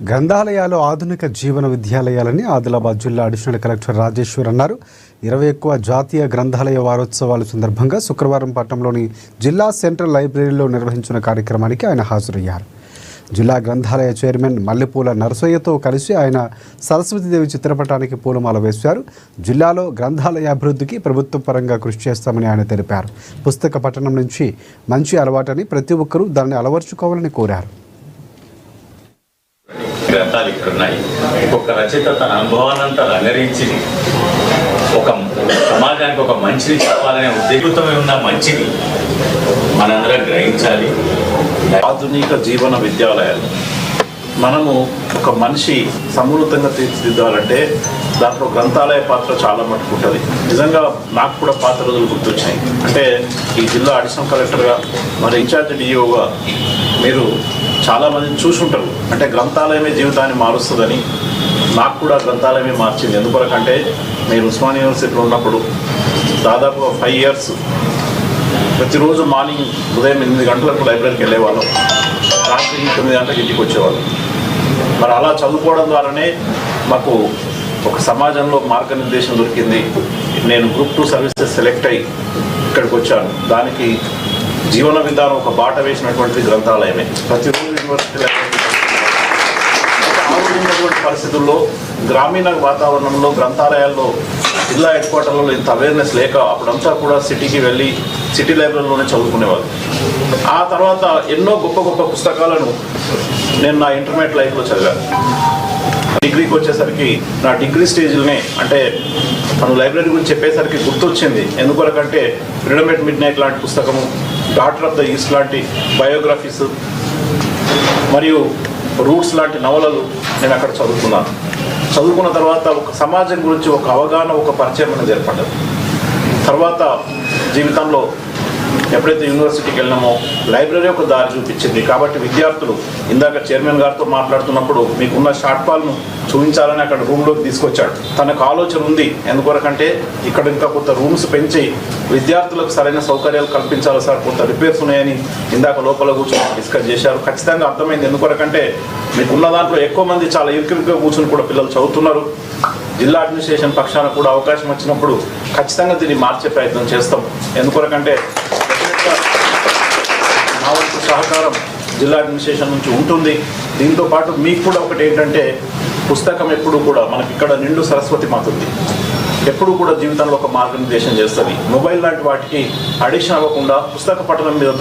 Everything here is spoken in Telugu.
గ్రంథాలయాలు ఆధునిక జీవన విద్యాలయాలని ఆదిలాబాద్ జిల్లా అడిషనల్ కలెక్టర్ రాజేశ్వర్ అన్నారు. 21వ జాతీయ గ్రంథాలయ వారోత్సవాల సందర్భంగా శుక్రవారం పట్టణంలోని జిల్లా సెంట్రల్ లైబ్రరీలో నిర్వహించిన కార్యక్రమానికి ఆయన హాజరయ్యారు. జిల్లా గ్రంథాలయ చైర్మన్ మల్లెపూల నరసయ్యతో కలిసి ఆయన సరస్వతీదేవి చిత్రపటానికి పూలమాల వేశారు. జిల్లాలో గ్రంథాలయ అభివృద్ధికి ప్రభుత్వ పరంగా కృషి చేస్తామని ఆయన తెలిపారు. పుస్తక పఠనం నుంచి మంచి అలవాటని ప్రతి ఒక్కరూ దాన్ని అలవర్చుకోవాలని కోరారు. గ్రంథాలు ఇక్కడున్నాయి. ఒక్కొక్క రచయిత తన అనుభవానంతా రంగరించి ఒక సమాజానికి ఒక మంచిని చెప్పాలనే ఉద్దేశంతో ఉన్న మంచిని మనందరం గ్రహించాలి. ఆధునిక జీవన విద్యాలయాలు మనము ఒక మనిషి సమృద్ధంగా తీర్చిదిద్దాలంటే దాంట్లో గ్రంథాలయ పాత్ర చాలా మటుకు ఉంటుంది. నిజంగా నాకు కూడా పాత రోజులు గుర్తొచ్చాయి. అంటే ఈ జిల్లా అడిషనల్ కలెక్టర్గా మరి ఇన్ఛార్జ్ డిఓగా మీరు చాలామందిని చూసుంటారు. అంటే గ్రంథాలయమే జీవితాన్ని మారుస్తుందని నాకు కూడా గ్రంథాలయమే మార్చింది. ఎందుకంటే మీరు ఉస్మానియా యూనివర్సిటీలో ఉన్నప్పుడు దాదాపు 5 years ప్రతిరోజు మార్నింగ్ ఉదయం 8 గంటలకు లైబ్రరీకి వెళ్ళేవాళ్ళం, రాత్రి 9 గంటలకు ఇంటికి వచ్చేవాళ్ళం. మరి అలా చదువుకోవడం ద్వారానే మాకు ఒక సమాజంలో మార్గనిర్దేశం దొరికింది. నేను గ్రూప్ 2 సర్వీసెస్ సెలెక్ట్ అయ్యి ఇక్కడికి వచ్చాను. దానికి జీవన విధానం ఒక బాట వేసినటువంటిది గ్రంథాలయమే. ప్రతిరోజు యూనివర్సిటీ ఆలోచించినటువంటి పరిస్థితుల్లో గ్రామీణ వాతావరణంలో గ్రంథాలయాల్లో జిల్లా హెడ్ క్వార్టర్లలో ఇంత అవేర్నెస్ లేక అప్పుడంతా కూడా సిటీకి వెళ్ళి సిటీ లైబ్రరీలోనే చదువుకునేవాళ్ళు. ఆ తర్వాత ఎన్నో గొప్ప గొప్ప పుస్తకాలను నేను నా ఇంటర్మీడియట్ లైఫ్లో చదివాను. డిగ్రీకి వచ్చేసరికి నా డిగ్రీ స్టేజ్లోనే అంటే తను లైబ్రరీ గురించి చెప్పేసరికి గుర్తొచ్చింది. ఎందుకంటే ఫ్రీడమ్ ఎట్ మిడ్ నైట్ లాంటి పుస్తకము, డాటర్ ఆఫ్ ద ఈస్ట్ లాంటి బయోగ్రఫీస్ మరియు రూట్స్ లాంటి నవలలు నేను అక్కడ చదువుకున్నాను. చదువుకున్న తర్వాత ఒక సమాజం గురించి ఒక అవగాహన, ఒక పరిచయం అనేది ఏర్పడ్డది. తర్వాత జీవితంలో ఎప్పుడైతే యూనివర్సిటీకి వెళ్ళినామో లైబ్రరీ ఒక దారి చూపించింది. కాబట్టి విద్యార్థులు ఇందాక చైర్మన్ గారితో మాట్లాడుతున్నప్పుడు మీకున్న షార్ట్ ఫాల్ను చూపించాలని అక్కడ రూమ్లోకి తీసుకొచ్చాడు. తనకు ఆలోచన ఉంది. ఎందుకొరకంటే ఇక్కడ ఇంకా కొంత రూమ్స్ పెంచి విద్యార్థులకు సరైన సౌకర్యాలు కల్పించాలి సార్, కొంత రిపేర్స్ ఉన్నాయని ఇందాక లోపల కూర్చొని డిస్కస్ చేశారు. ఖచ్చితంగా అర్థమైంది. ఎందుకొరకంటే మీకున్న దాంట్లో ఎక్కువ మంది చాలా ఇరుకుగా కూర్చొని కూడా పిల్లలు చదువుతున్నారు. జిల్లా అడ్మినిస్ట్రేషన్ పక్షాన కూడా అవకాశం వచ్చినప్పుడు ఖచ్చితంగా దీన్ని మార్చే ప్రయత్నం చేస్తాం. ఎందుకొరకంటే నా వంతు సహకారం జిల్లా అడ్మినిస్ట్రేషన్ నుంచి ఉంటుంది. దీంతో పాటు మీకు కూడా ఒకటి ఏంటంటే పుస్తకం ఎప్పుడు కూడా మనకి ఇక్కడ నిండు సరస్వతి మాత ఉంది. ఎప్పుడు కూడా జీవితంలో ఒక మార్గనిర్దేశం చేస్తుంది. మొబైల్ లాంటి వాటికి అడిక్షన్ అవ్వకుండా పుస్తక పఠనం మీద దృష్టి